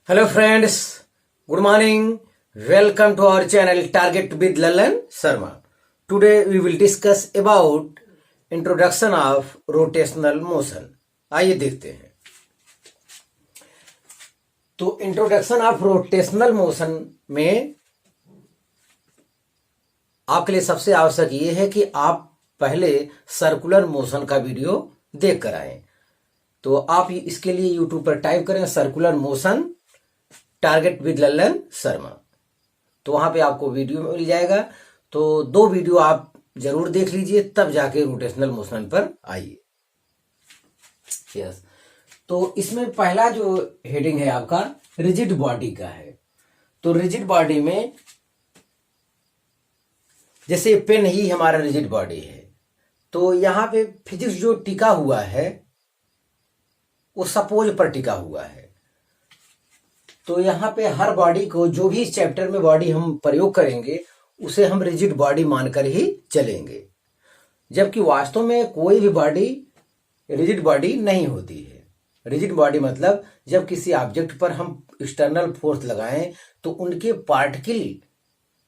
Hello friends, good morning. Welcome to our channel Target with Lalan Sharma. Today we will discuss about introduction of rotational motion. आइए देखते हैं। तो introduction of rotational motion में आपके लिए सबसे आवश्यक ये है कि आप पहले सर्कुलर मोशन का वीडियो देख कर आए। तो आप इसके लिए YouTube पर टाइप करें circular motion target with Lalan Sharma, तो वहां पे आपको वीडियो मिल जाएगा। तो 2 वीडियो आप जरूर देख लीजिए, तब जाके रोटेशनल मोशन पर आइए। यस, तो इसमें पहला जो हेडिंग है आपका रिजिड बॉडी का है। तो रिजिड बॉडी में जैसे पेन ही हमारा रिजिड बॉडी है, तो यहाँ पे फिजिक्स जो टिका हुआ है वो सपोज पर टिका हुआ है। तो यहाँ पे हर बॉडी को, जो भी इस चैप्टर में बॉडी हम प्रयोग करेंगे उसे हम रिजिड बॉडी मानकर ही चलेंगे, जबकि वास्तव में कोई भी बॉडी रिजिड बॉडी नहीं होती है। रिजिड बॉडी मतलब जब किसी ऑब्जेक्ट पर हम एक्सटर्नल फोर्स लगाएं तो उनके पार्टिकल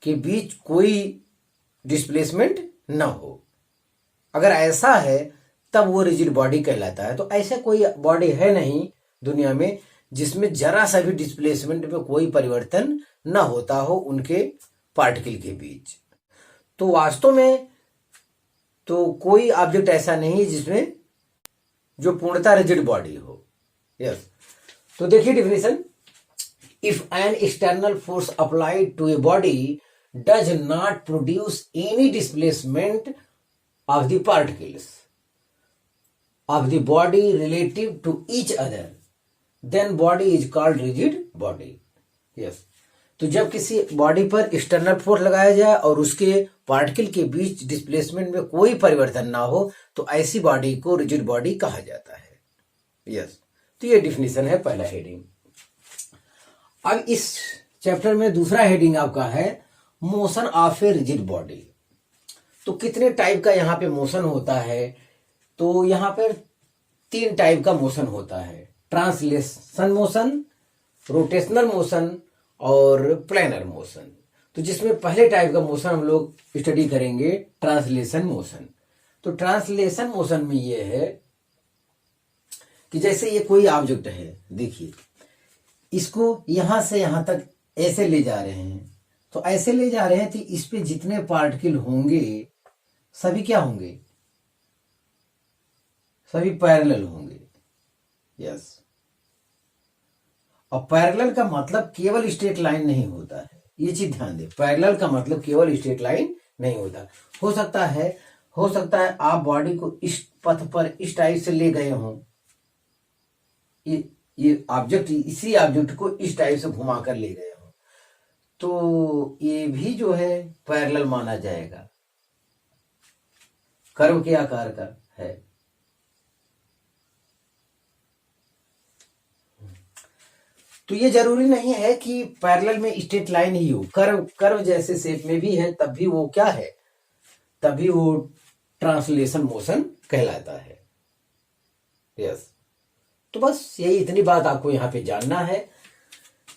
के बीच कोई डिस्प्लेसमेंट न हो। अगर ऐसा है तब वो रिजिड बॉडी कहलाता है। तो ऐसा कोई बॉडी है नहीं दुनिया में जिसमें जरा सा भी डिस्प्लेसमेंट में कोई परिवर्तन न होता हो उनके पार्टिकल के बीच। तो वास्तव में तो कोई ऑब्जेक्ट ऐसा नहीं है जिसमें जो पूर्णतः रिजिड बॉडी हो। यस, तो देखिए definition, if an external force applied to a body does not produce any displacement of the particles of the body relative to each other, then body is called rigid body. Yes, तो जब किसी body पर external force लगाया जाए और उसके particle के बीच displacement में कोई परिवर्तन ना हो तो ऐसी बॉडी को रिजिड बॉडी कहा जाता है। यस, तो ये डिफिनेशन है पहला हेडिंग। अब इस चैप्टर में दूसरा हेडिंग आपका है motion of A rigid body. तो कितने टाइप का यहाँ पे मोशन होता है? तो यहाँ पर 3 टाइप का मोशन होता है, ट्रांसलेशन मोशन, रोटेशनल मोशन और प्लेनर मोशन। तो जिसमें पहले टाइप का मोशन हम लोग स्टडी करेंगे ट्रांसलेशन मोशन। तो ट्रांसलेशन मोशन में ये है कि जैसे ये कोई ऑब्जेक्ट है, देखिए इसको यहां से यहां तक ऐसे ले जा रहे हैं। तो ऐसे ले जा रहे हैं तो इस पे जितने पार्टिकल होंगे सभी क्या होंगे? सभी पैरेलल होंगे। यस, और पैरेलल का मतलब केवल स्ट्रेट लाइन नहीं होता है, ये चीज ध्यान दें। पैरेलल का मतलब केवल स्ट्रेट लाइन नहीं होता। हो सकता है आप बॉडी को इस पथ पर इस टाइप से ले गए हों, ये ऑब्जेक्ट, इसी ऑब्जेक्ट को इस टाइप से घुमा कर ले गए हों, तो ये भी जो है पैरेलल माना जाएगा, कर्व के आकार का है। तो ये जरूरी नहीं है कि पैरेलल में स्ट्रेट लाइन ही हो, कर्व जैसे शेप में भी है, तब भी वो क्या है? तभी वो ट्रांसलेशन मोशन कहलाता है। यस, तो बस यही इतनी बात आपको यहां पे जानना है।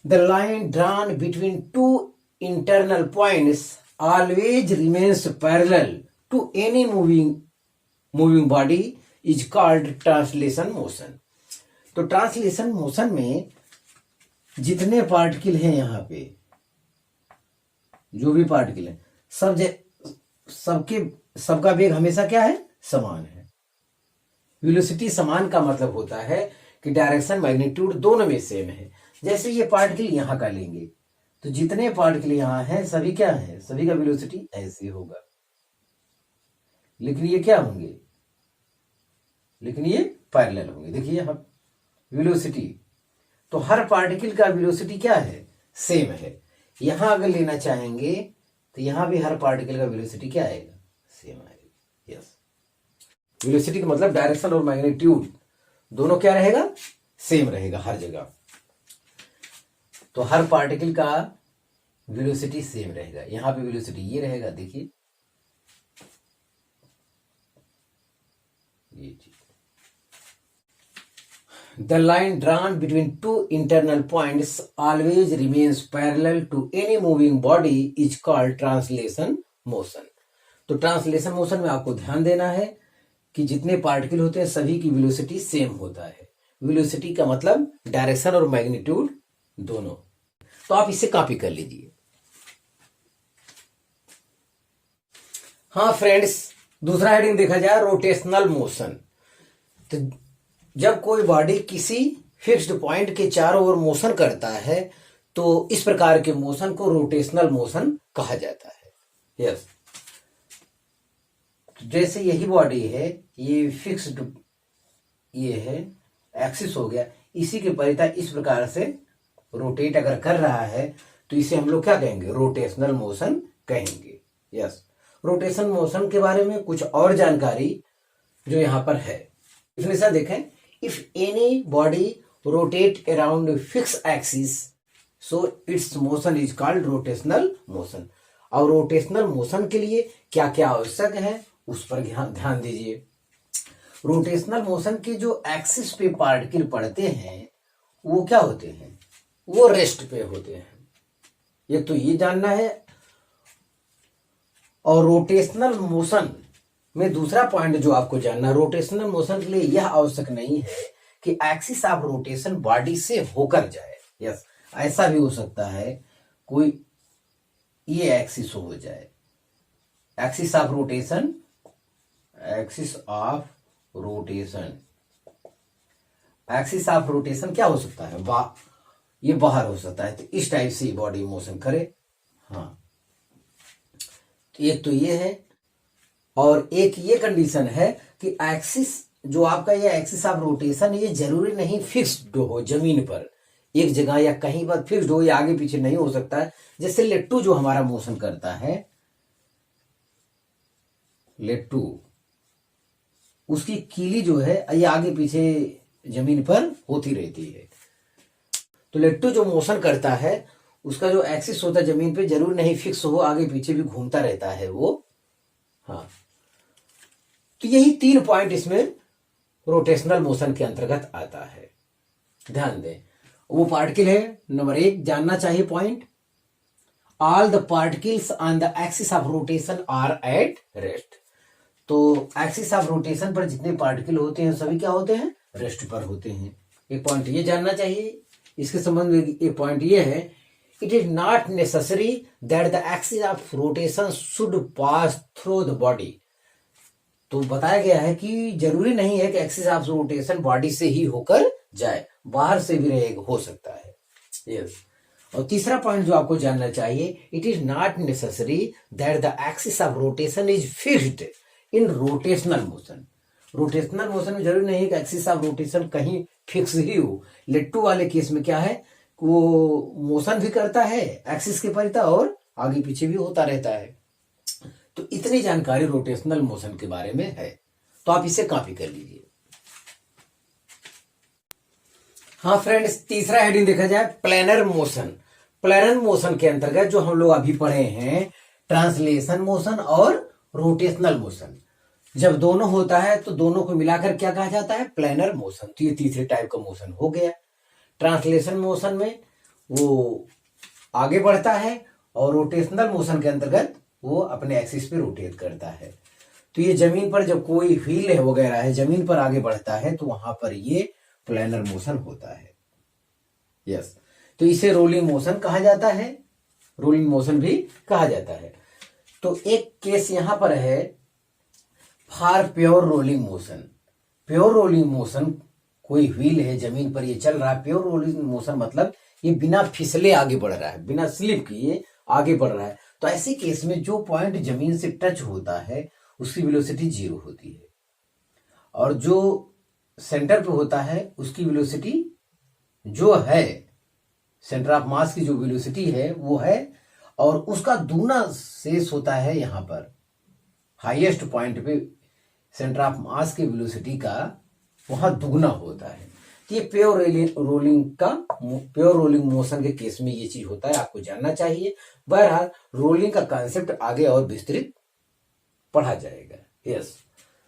The line drawn between 2 internal points always remains parallel to any moving body is called translation motion. तो ट्रांसलेशन मोशन में जितने पार्टिकल हैं, यहाँ पे जो भी पार्टिकल है, सबका वेग हमेशा क्या है? समान है। वेलोसिटी समान का मतलब होता है कि डायरेक्शन, मैग्नीट्यूड दोनों में सेम है। जैसे ये पार्टिकल यहाँ का लेंगे तो जितने पार्टिकल यहाँ हैं सभी क्या है? सभी का वेलोसिटी ऐसे होगा, लेकिन ये क्या होंगे? लेकिन ये पैरेलल होंगे। देखिए यहाँ वेलोसिटी, तो हर पार्टिकल का वेलोसिटी क्या है? सेम है। यहां अगर लेना चाहेंगे तो यहां भी हर पार्टिकल का वेलोसिटी क्या आएगा? सेम आएगा। यस, वेलोसिटी का मतलब डायरेक्शन और मैग्नीट्यूड दोनों क्या रहेगा? सेम रहेगा हर जगह। तो हर पार्टिकल का वेलोसिटी सेम रहेगा। यहां पे वेलोसिटी ये रहेगा, देखिए ये चीज। The line drawn between two internal points always remains parallel to any moving body is called translation motion. तो ट्रांसलेशन मोशन में आपको ध्यान देना है कि जितने पार्टिकल होते हैं सभी की वेलोसिटी सेम होता है। वेलोसिटी का मतलब डायरेक्शन और मैग्नीट्यूड दोनों। तो आप इसे कॉपी कर लीजिए। हाँ फ्रेंड्स, दूसरा हेडिंग देखा जाए रोटेशनल मोशन। तो जब कोई बॉडी किसी फिक्स्ड पॉइंट के चारों ओर मोशन करता है तो इस प्रकार के मोशन को रोटेशनल मोशन कहा जाता है। यस, जैसे यही बॉडी है, ये फिक्स्ड, ये है एक्सिस हो गया, इसी के परितः इस प्रकार से रोटेट अगर कर रहा है तो इसे हम लोग क्या कहेंगे? रोटेशनल मोशन कहेंगे। यस, रोटेशन मोशन के बारे में कुछ और जानकारी जो यहां पर है, डेफिनेशन देखें। If any body rotate around fix axis so it's motion is called rotational motion. और रोटेशनल मोशन के लिए क्या क्या आवश्यक है उस पर ध्यान दीजिए। रोटेशनल मोशन के जो एक्सिस पे पार्टिकल पड़ते हैं वो क्या होते हैं? वो रेस्ट पे होते हैं। एक तो ये जानना है। और रोटेशनल मोशन में दूसरा पॉइंट जो आपको जानना, रोटेशनल मोशन के लिए यह आवश्यक नहीं है कि एक्सिस ऑफ रोटेशन बॉडी से होकर जाए। यस, ऐसा भी हो सकता है कोई ये एक्सिस हो जाए, axis of rotation, axis of rotation, axis of rotation क्या हो सकता है? ये बाहर हो सकता है। तो इस टाइप से बॉडी मोशन करे। हाँ, एक तो ये है। और एक ये कंडीशन है कि एक्सिस जो आपका ये एक्सिस ऑफ रोटेशन, ये जरूरी नहीं फिक्स्ड हो जमीन पर एक जगह या कहीं पर फिक्स्ड हो, या आगे पीछे नहीं हो सकता है। जैसे लेट्टू जो हमारा मोशन करता है, लेट्टू, उसकी कीली जो है ये आगे पीछे जमीन पर होती रहती है। तो लेट्टू जो मोशन करता है उसका जो एक्सिस होता है जमीन पे जरूर नहीं फिक्स हो, आगे पीछे भी घूमता रहता है वो। हाँ, तो यही 3 पॉइंट इसमें रोटेशनल मोशन के अंतर्गत आता है। ध्यान दें, वो पार्टिकल है नंबर 1, जानना चाहिए point. All the particles on the axis of rotation are at rest. तो एक्सिस ऑफ रोटेशन पर जितने पार्टिकल होते हैं सभी क्या होते हैं? रेस्ट पर होते हैं। एक पॉइंट ये जानना चाहिए। इसके संबंध में एक पॉइंट ये है, it is not necessary that the axis of rotation should pass through the body. तो बताया गया है कि जरूरी नहीं है कि एक्सिस ऑफ रोटेशन बॉडी से ही होकर जाए, बाहर से भी रहेगा, हो सकता है। यस, और तीसरा पॉइंट जो आपको जानना चाहिए, it is not necessary that the axis of rotation is fixed in rotational motion. Rotational motion में जरूरी नहीं है कि एक्सिस ऑफ रोटेशन कहीं फिक्स ही हो। लेट्टू वाले केस में क्या है, वो मोशन भी करता है एक्सिस के परितः और आगे पीछे भी होता रहता है। तो इतनी जानकारी रोटेशनल मोशन के बारे में है, तो आप इसे कॉपी कर लीजिए। हाँ फ्रेंड्स, तीसरा हेडिंग देखा जाए प्लेनर मोशन। प्लेनर मोशन के अंतर्गत जो हम लोग अभी पढ़े हैं, ट्रांसलेशन मोशन और रोटेशनल मोशन, जब दोनों होता है तो दोनों को मिलाकर क्या कहा जाता है? Planar motion. तो ये तीसरे टाइप का मोशन हो गया। ट्रांसलेशन मोशन में वो आगे बढ़ता है और रोटेशनल मोशन के अंतर्गत वो अपने एक्सिस पे रोटेट करता है। तो ये जमीन पर जब कोई व्हील है वगैरह है, जमीन पर आगे बढ़ता है तो वहां पर ये प्लेनर मोशन होता है। यस, तो इसे रोलिंग मोशन कहा जाता है, रोलिंग मोशन भी कहा जाता है। तो एक केस यहां पर है for pure rolling motion. Pure rolling motion, कोई व्हील है जमीन पर ये चल रहा है, प्योर रोलिंग मोशन मतलब ये बिना फिसले आगे बढ़ रहा है, बिना स्लिप किए आगे बढ़ रहा है। तो ऐसे केस में जो पॉइंट जमीन से टच होता है उसकी वेलोसिटी 0 होती है, और जो सेंटर पे होता है उसकी वेलोसिटी जो है, सेंटर ऑफ मास की जो वेलोसिटी है वो है, और उसका दुगना शेष होता है यहाँ पर हाईएस्ट पॉइंट पे सेंटर ऑफ मास की वेलोसिटी का वहां दुगना होता है। तो ये प्योर रोलिंग मोशन के केस में ये चीज होता है, आपको जानना चाहिए। बहरहाल रोलिंग का कॉन्सेप्ट आगे और विस्तृत पढ़ा जाएगा। यस,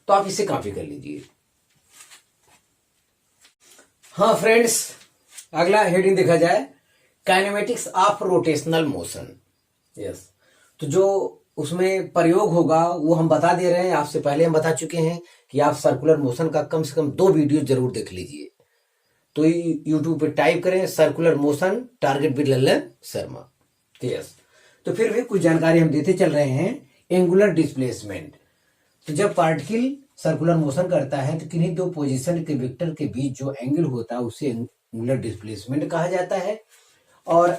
तो आप इसे कॉपी कर लीजिए। हाँ फ्रेंड्स, अगला हेडिंग देखा जाए, kinematics of rotational motion. Yes, तो जो उसमें प्रयोग होगा वो हम बता दे रहे हैं। आपसे पहले हम बता चुके हैं कि आप सर्कुलर मोशन का कम से कम 2 वीडियो जरूर देख लीजिए। तो यूट्यूब पे टाइप करें circular motion target with Lallan Sharma. Yes, तो फिर भी कुछ जानकारी हम देते चल रहे हैं। एंगुलर डिस्प्लेसमेंट, तो जब पार्टिकल सर्कुलर मोशन करता है तो किन्हीं 2 पोजीशन के वेक्टर के बीच जो एंगल होता है उसे एंगुलर डिस्प्लेसमेंट कहा जाता है। और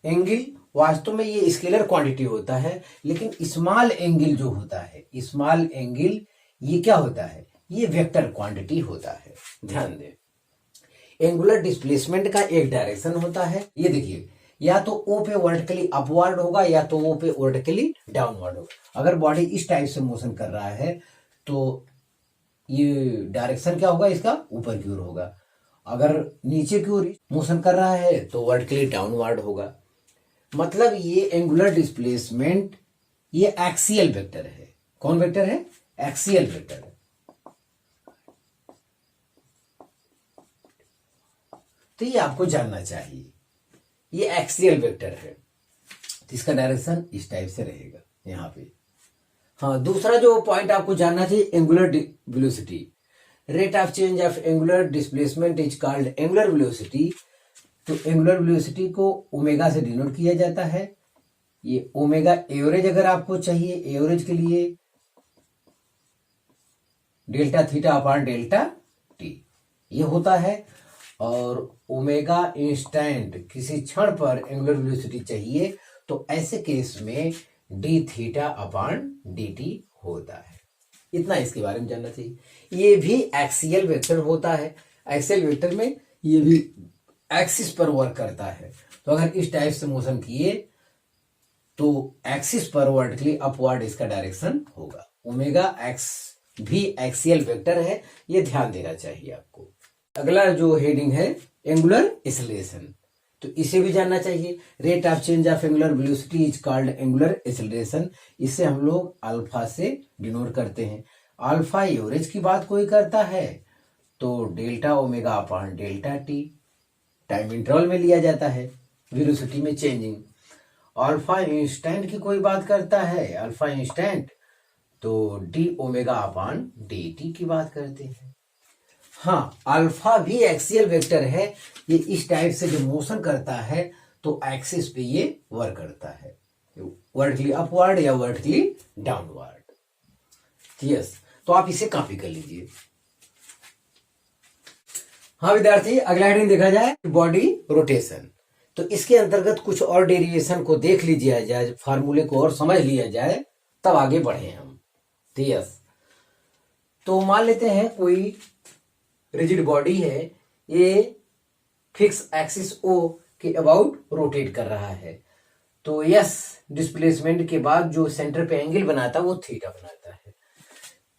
एंगल वास्तव में ये स्केलर क्वांटिटी होता है, लेकिन स्मॉल एंगल जो होता है, स्मॉल एंगल ये क्या होता है, ये वेक्टर क्वांटिटी होता है। ध्यान दें, एंगुलर डिस्प्लेसमेंट का एक डायरेक्शन होता है। ये देखिए, या तो ओ पे वर्टिकली अपवर्ड होगा या तो ओ पे वर्टिकली डाउनवर्ड होगा। अगर बॉडी इस टाइप से मोशन कर रहा है तो ये डायरेक्शन क्या होगा, इसका ऊपर की ओर होगा। अगर नीचे की ओर मोशन कर रहा है तो वर्टिकली डाउनवर्ड होगा। मतलब ये एंगुलर डिस्प्लेसमेंट ये एक्सियल वेक्टर है। कौन वेक्टर है? एक्सियल वेक्टर है। तो ये आपको जानना चाहिए, ये एक्सियल वेक्टर है, तो इसका डायरेक्शन इस टाइप से रहेगा यहां पे। हाँ, दूसरा जो पॉइंट आपको जानना चाहिए, angular velocity, rate of change of angular displacement is called angular velocity. तो एंगुलर वेलोसिटी को ओमेगा से डिनोट किया जाता है। ये ओमेगा एवरेज अगर आपको चाहिए, एवरेज के लिए delta theta upon delta T ये होता है। और ओमेगा इंस्टेंट, किसी क्षण पर एंगुलर वेलोसिटी चाहिए तो ऐसे केस में D theta upon D T होता है। इतना इसके बारे में जानना चाहिए। ये भी एक्सियल वेक्टर होता है। एक्सियल वेक्टर में ये भी एक्सिस पर वर्क करता है। तो अगर इस टाइप से मोशन किए तो एक्सिस पर वर्टिकली अपवर्ड इसका डायरेक्शन होगा। ओमेगा एक्स भी एक्सियल वेक्टर है, ये ध्यान देना चाहिए आपको। अगला जो हेडिंग है, एंगुलर एक्सेलरेशन, तो इसे भी जानना चाहिए। Rate of change of angular velocity is called angular acceleration. इसे हम लोग अल्फा से डिनोट करते हैं। अल्फा एवरेज की बात कोई करता है तो delta omega upon delta T time interval में लिया जाता है वेलोसिटी में चेंजिंग। अल्फा इंस्टेंट की कोई बात करता है, अल्फा इंस्टेंट, तो D omega upon D T की बात करते हैं। हाँ, अल्फा भी एक्सियल वेक्टर है। ये इस टाइप से जो मोशन करता है तो एक्सिस पे ये वर्क करता है, वर्टिकली अपवर्ड या वर्टिकली डाउनवर्ड। यस, तो आप इसे कॉपी कर लीजिए। हाँ विद्यार्थी, अगला हेडिंग देखा जाए, बॉडी रोटेशन। तो इसके अंतर्गत कुछ और डेरिवेशन को देख लीजिए जाए, फार्मूले को और समझ लिया जाए, तब आगे बढ़े हम। यस, तो मान लेते हैं कोई रिजिड बॉडी है, ये फिक्स एक्सिस ओ के अबाउट रोटेट कर रहा है। तो यस, डिस्प्लेसमेंट के बाद जो सेंटर पे एंगल बनाता है वो थीटा बनाता है।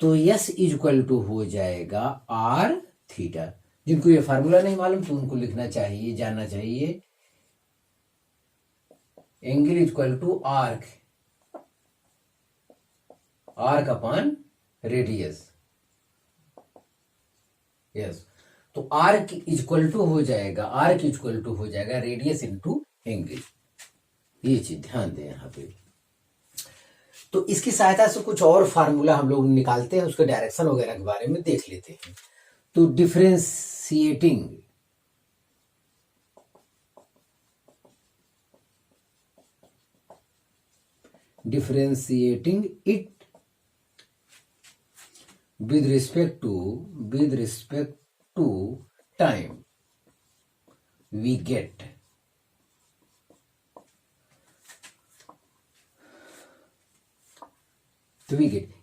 तो यस इज इक्वल टू हो जाएगा आर थीटा। जिनको ये फार्मूला नहीं मालूम तो उनको लिखना चाहिए, जानना चाहिए। Angle is equal to arc, arc upon radius. Yes, तो आर्क इज इक्वल टू हो जाएगा, आर्क इज इक्वल टू हो जाएगा रेडियस इनटू एंगल। ये चीज ध्यान दें यहां पे। तो इसकी सहायता से कुछ और फार्मूला हम लोग निकालते हैं, उसके डायरेक्शन वगैरह के बारे में देख लेते हैं। तो differentiating it with respect to time we get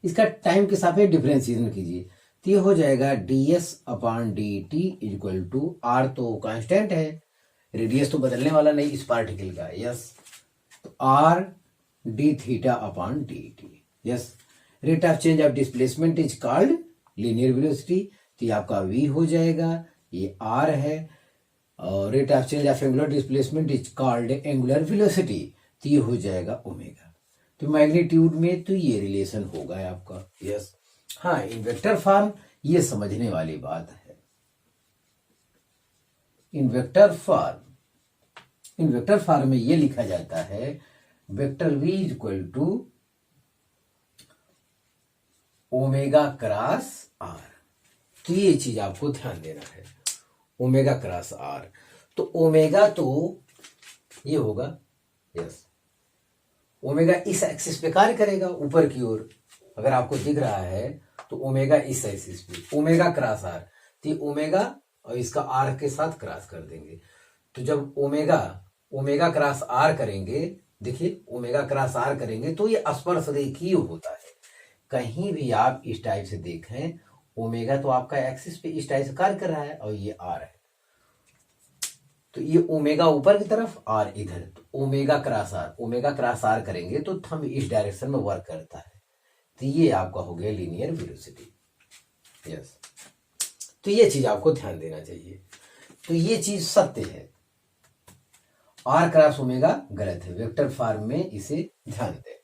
इसका टाइम के सापेक्ष डिफरेंशिएशन कीजिए तो ये हो जाएगा ds upon D t equal to r, तो कांस्टेंट है, रेडियस तो बदलने वाला नहीं इस पार्टिकल का। यस, तो r d theta upon D T. Yes, rate of change of displacement is called linear velocity. तो ये आपका v हो जाएगा, ये r है। और rate of change of angular displacement is called angular velocity. तो ये हो जाएगा ओमेगा। तो मैग्नीट्यूड में तो ये रिलेशन होगा आपका। यस, हाँ, इन वेक्टर फॉर्म ये समझने वाली बात है। इन वेक्टर फॉर्म में ये लिखा जाता है vector v equal to omega cross r। तो ये चीज आपको ध्यान देना है, ओमेगा क्रॉस r। तो ओमेगा तो ये होगा, यस, ओमेगा इस एक्सिस पे कार्य करेगा ऊपर की ओर, अगर आपको दिख रहा है तो ओमेगा इस एक्सिस पे, ओमेगा क्रॉस r। तो ये ओमेगा और इसका r के साथ क्रॉस कर देंगे। तो जब ओमेगा क्रॉस r करेंगे, देखिए ओमेगा क्रॉस r करेंगे तो ये स्पर्श रेखीय होता है। कहीं भी आप इस टाइप से देखें, ओमेगा तो आपका एक्सिस पे इस टाइप से कार्य कर रहा है और ये r है, तो ये ओमेगा ऊपर की तरफ और इधर, तो ओमेगा क्रॉस r करेंगे तो थंब इस डायरेक्शन में वर्क करता है। तो ये आपका हो गया लीनियर वेलोसिटी, यस। तो ये चीज आपको ध्यान देना चाहिए। तो ये चीज सत्य है, r क्रॉस ओमेगा गलत है, वेक्टर फॉर्म में इसे ध्यान दें।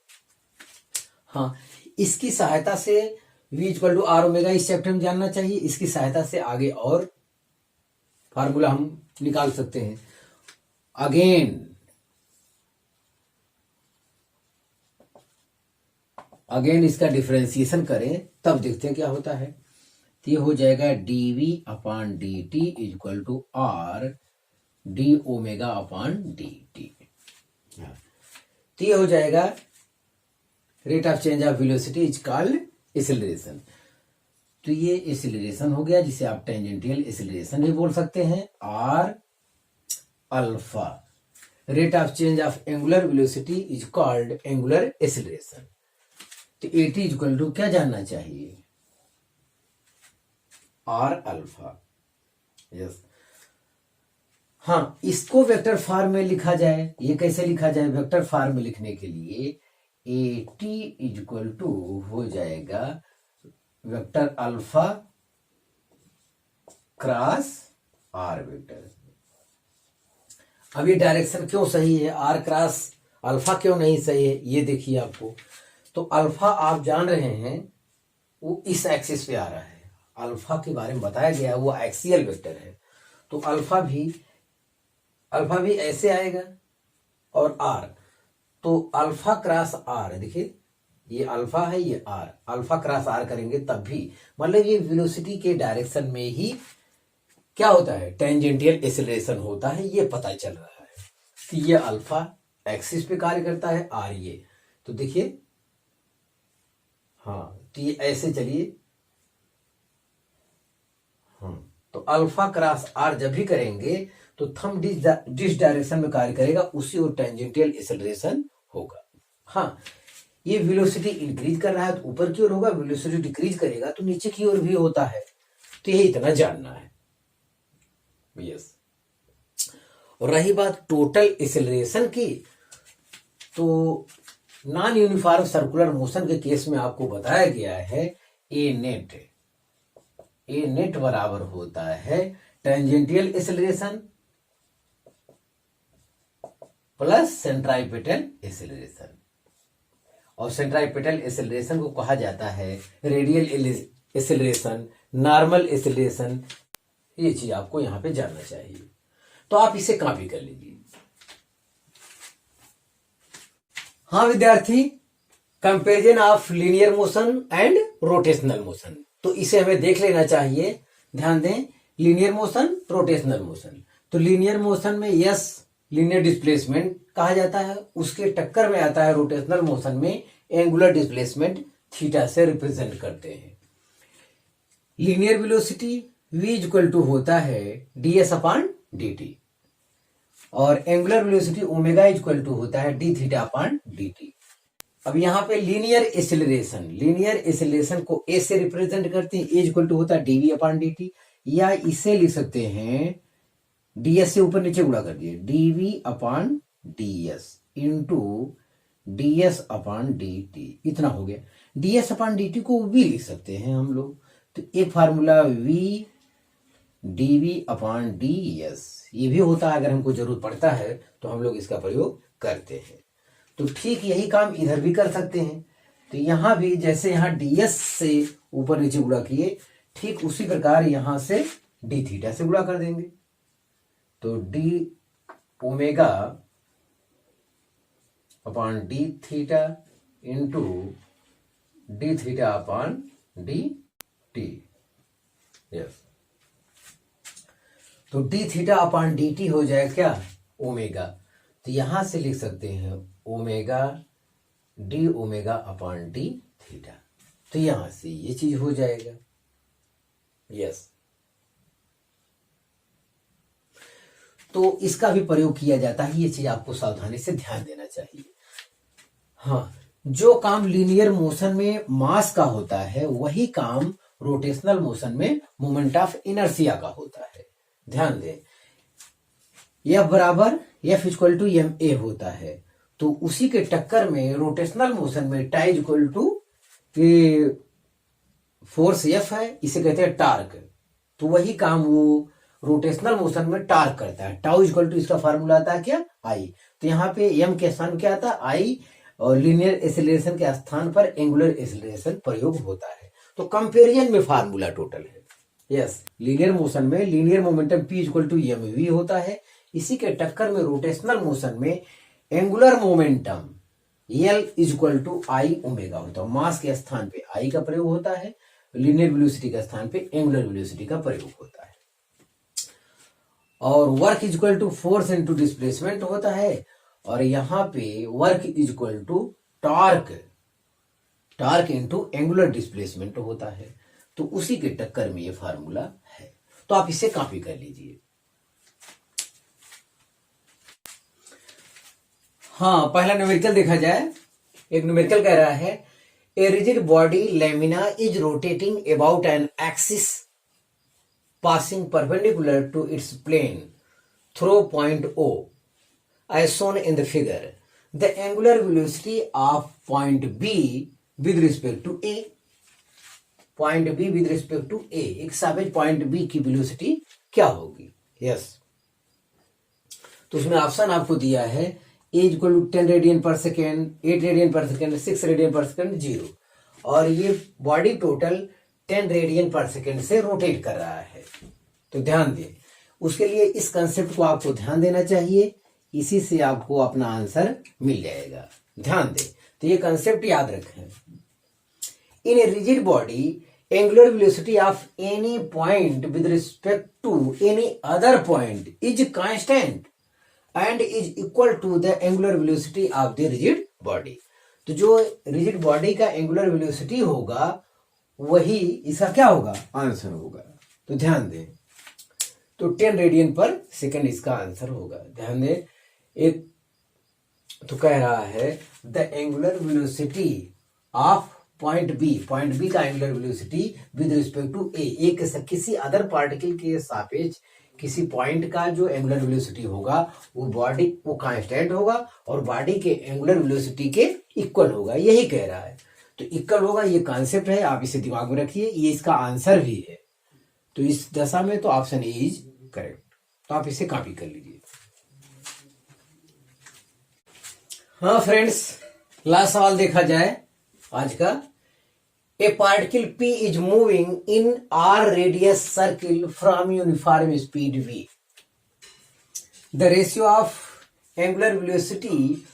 हाँ, इसकी सहायता से v equal to r omega इस चैप्टर में जानना चाहिए। इसकी सहायता से आगे और फार्मूला हम निकाल सकते हैं। अगेन इसका डिफरेंशिएशन करें तब देखते हैं क्या होता है। तो ये हो जाएगा dv upon dt equal to r d omega upon dt। तो ये हो जाएगा rate of change of velocity is called acceleration. तो ये एक्सेलरेशन हो गया, जिसे आप टेंजेंटियल एक्सेलरेशन भी बोल सकते हैं। r alpha rate of change of angular velocity is called angular acceleration. तो at इक्वल टू क्या जानना चाहिए, r अल्फा, यस। हाँ, इसको वेक्टर फॉर्म में लिखा जाए, ये कैसे लिखा जाए? वेक्टर फॉर्म में लिखने के लिए at इक्वल टू हो जाएगा vector alpha cross r vector. अब ये डायरेक्शन क्यों सही है, r क्रॉस अल्फा क्यों नहीं सही है, ये देखिए आपको। तो अल्फा आप जान रहे हैं वो इस एक्सिस पे आ रहा है, अल्फा के बारे में बताया गया, वो एक्सियल वेक्टर है। तो अल्फा भी ऐसे आएगा और r, तो अल्फा क्रॉस r, देखिए ये अल्फा है, ये r, अल्फा क्रॉस r करेंगे तब भी, मतलब ये वेलोसिटी के डायरेक्शन में ही क्या होता है, टेंजेंटियल एक्सेलरेशन होता है, ये पता चल रहा है। तो ये अल्फा एक्सिस पे कार्य करता है, r ये, तो देखिए, हाँ, तो ये ऐसे चलिए, तो अल्फा क्रॉस r जब भी करेंगे तो थंब जिस डायरेक्शन में कार्य करेगा उसी और टेंजेंटियल एक्सेलरेशन होगा। हाँ, ये वेलोसिटी इंक्रीज कर रहा है तो ऊपर की ओर होगा, वेलोसिटी डिक्रीज करेगा तो नीचे की ओर भी होता है। तो ये इतना जानना है, यस। और रही बात टोटल एक्सेलरेशन की, तो नॉन यूनिफॉर्म सर्कुलर मोशन के केस में आपको बताया गया है ए नेट बराबर होता है टेंजेंटियल एक्सेलरेशन प्लस सेंट्राइपेटल एक्सेलरेशन, और सेंट्राइपेटल एक्सेलरेशन को कहा जाता है रेडियल एक्सेलरेशन, नॉर्मल एक्सेलरेशन। ये चीज आपको यहां पे जानना चाहिए, तो आप इसे कॉपी कर लीजिए। हाँ विद्यार्थी, comparison of linear motion and rotational motion, तो इसे हमें देख लेना चाहिए। ध्यान दें, लीनियर मोशन, रोटेशनल मोशन। तो लीनियर मोशन में यस लीनियर डिस्प्लेसमेंट कहा जाता है, उसके टक्कर में आता है रोटेशनल मोशन में एंगुलर डिस्प्लेसमेंट, थीटा से रिप्रेजेंट करते हैं। Linear velocity v equal to होता है ds अपॉन dt, और angular velocity omega equal to होता है d थीटा अपॉन dt। अब यहाँ पे लीनियर एक्सेलरेशन को a से रिप्रेजेंट करते हैं, a इक्वल टू होता है dv अपॉन dt, या इसे लिख सकते हैं ds से ऊपर नीचे गुणा कर दिए, dv upon ds into ds upon dt, इतना हो गया। ds अपॉन dt को v लिख सकते हैं हम लोग, तो एक formula v dv upon ds ये भी होता है, अगर हमको जरूरत पड़ता है तो हम लोग इसका प्रयोग करते हैं। तो ठीक यही काम इधर भी कर सकते हैं। तो यहां भी जैसे यहां ds से ऊपर नीचे गुणा किए, ठीक उसी प्रकार यहां से d थीटा से गुणा कर देंगे। तो D omega upon D theta into D theta upon D T. Yes, तो D theta upon D T हो जाएगा क्या, ओमेगा। तो यहां से लिख सकते हैं omega D omega upon D theta. तो यहां से ये चीज हो जाएगा। यस, तो इसका भी प्रयोग किया जाता है, ये चीज आपको सावधानी से ध्यान देना चाहिए। हाँ, जो काम लीनियर मोशन में मास का होता है वही काम रोटेशनल मोशन में मोमेंट ऑफ इनर्शिया का होता है। ध्यान दें, F बराबर F equal to m a होता है, तो उसी के टक्कर में रोटेशनल मोशन में tau equal to force F है, इसे कहते हैं टार्क। तो वही काम वो रोटेशनल मोशन में टार्क करता है। टाउ इक्वल टू इसका फार्मूला आता है क्या, आई। तो यहाँ पे एम के स्थान क्या आता है, आई, और लीनियर एक्सेलरेशन के स्थान पर एंगुलर एक्सेलरेशन प्रयोग होता है। तो कंपेरिजन में फार्मूला टोटल है। यस, लीनियर मोशन में linear momentum P equal to m v होता है, इसी के टक्कर में रोटेशनल मोशन में angular momentum L equal to I omega होता है। मास के स्थान पे आई का प्रयोग होता है, लीनियर वेलोसिटी के स्थान पे एंगुलर वेलोसिटी का प्रयोग होता है। और work equal to force into displacement होता है, और यहाँ पे work equal to torque, torque into angular displacement होता है। तो उसी के टक्कर में ये फार्मूला है। तो आप इसे कॉपी कर लीजिए। हाँ, पहला न्यूमेरिकल देखा जाए। एक न्यूमेरिकल कह रहा है ए rigid body lamina is rotating about an axis passing perpendicular to its plane through point O as shown in the figure. The angular velocity of point B with respect to A, point B with respect to A, एक सापेक्ष point B की velocity क्या होगी। Yes, तो उसमें option आपको दिया है A इक्वल टू 10 रेडियन पर सेकेंड, 8 रेडियन पर सेकेंड, 6 रेडियन पर सेकेंड, 0। और ये बॉडी टोटल 10 रेडियन पर सेकेंड से रोटेट कर रहा है। तो ध्यान दें, उसके लिए इस कंसेप्ट को आपको ध्यान देना चाहिए, इसी से आपको अपना आंसर मिल जाएगा। ध्यान दें, तो ये कंसेप्ट याद रखें। In a rigid body angular velocity of any point with respect to any other point is constant and is equal to the angular velocity of the rigid body. तो जो रिजिड बॉडी का angular velocity होगा वही इसका क्या होगा, answer होगा। तो ध्यान दें, तो 10 रेडियन पर सेकेंड इसका आंसर होगा। ध्यान दें, एक तो कह रहा है the angular velocity of point B का angular velocity with respect to A, एक किसी अदर पार्टिकल के सापेक्ष किसी पॉइंट का जो एंगुलर वेलोसिटी होगा वो कांस्टेंट होगा और बॉडी के एंगुलर वेलोसिटी के इक्वल होगा, यही कह रहा है। तो इक्वल होगा, ये कॉन्सेप्ट है, आप इसे दिमाग में रखिए, ये इसका आंसर भी है। तो इस दशा में तो ऑप्शन ए इज करेक्ट। तो आप इसे कॉपी कर लीजिए। हाँ फ्रेंड्स, लास्ट सवाल देखा जाए आज का। ए particle P is moving in R radius circle from uniform speed V। The ratio of angular velocity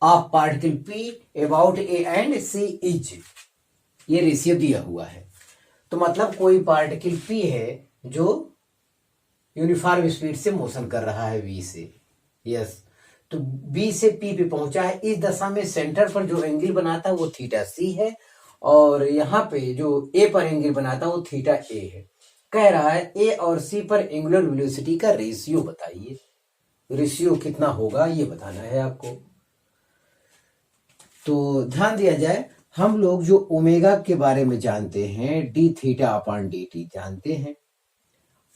of particle P about A and C is, ये रेशियो दिया हुआ है। तो मतलब कोई पार्टिकल P है जो यूनिफॉर्म स्पीड से मोशन कर रहा है V से। यस, तो B से P पे पहुंचा है। इस दशा में सेंटर पर जो एंगल बनाता है वो थीटा C है, और यहाँ पे जो A पर एंगल बनाता है वो थीटा A है। कह रहा है A और C पर एंगुलर वेलोसिटी का रेशियो बताइए। रेशियो कितना होगा ये बताना है आपको। तो ध्यान दिया जाए, हम लोग जो ओमेगा के बारे में जानते हैं, D theta upon D T जानते हैं।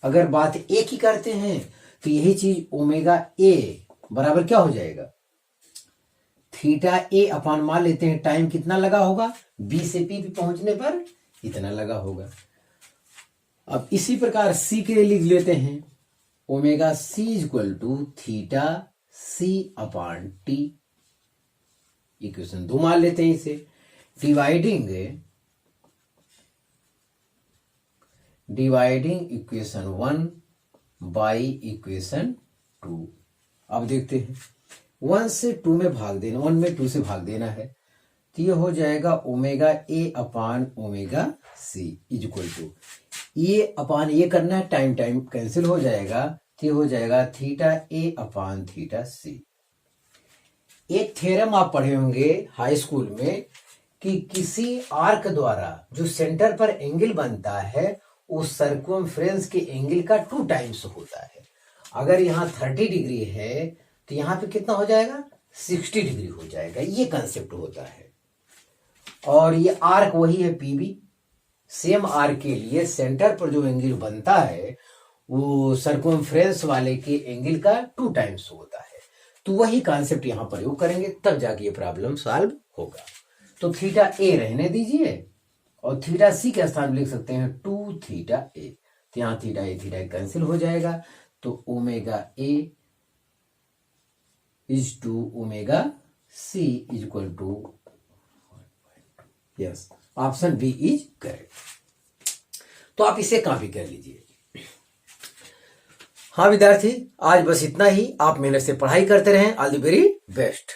अगर बात ए की करते हैं तो यही चीज ओमेगा ए बराबर क्या हो जाएगा, थीटा ए अपॉन मान लेते हैं टाइम कितना लगा होगा, बी से पी पे पहुंचने पर इतना लगा होगा। अब इसी प्रकार सी के लिए लिख लेते हैं, omega c equal to theta c upon t. Equation 2 मान लेते हैं इसे, डिवाइडिंग इक्वेशन 1 बाई इक्वेशन 2। अब देखते हैं 1 से 2 में भाग देना, 1 में 2 से भाग देना है, तो ये हो जाएगा omega a upon omega c is equal to, ये अपान ये करना है, टाइम टाइम कैंसिल हो जाएगा, तो ये हो जाएगा थीटा ए अपान थीटा सी। एक थ्योरम आप पढ़े होंगे हाई स्कूल में कि किसी आर्क द्वारा जो सेंटर पर एंगल बनता है उस सर्कमफ्रेंस के एंगल का 2 टाइम्स होता है। अगर यहाँ 30 डिग्री है तो यहाँ पे कितना हो जाएगा, 60 डिग्री हो जाएगा। ये कंसेप्ट होता है। और ये आर्क वही है पीबी, सेम आर्क के लिए सेंटर पर जो एंगल बनता है वो सर्कमफ्रेंस वाले के एंगल का 2 टाइम्स होता है। तो वही कॉन्सेप्ट यहां प्रयोग करेंगे, तब जाके ये प्रॉब्लम सॉल्व होगा। तो थीटा ए रहने दीजिए और थीटा सी के स्थान में लिख सकते हैं 2 थीटा ए। तो यहां थीटा ए कैंसिल हो जाएगा, तो omega a is to omega c is equal to, yes, option b is correct. तो आप इसे कॉपी कर लीजिए। हाँ विद्यार्थी, आज बस इतना ही। आप मेहनत से पढ़ाई करते रहें। All the very best.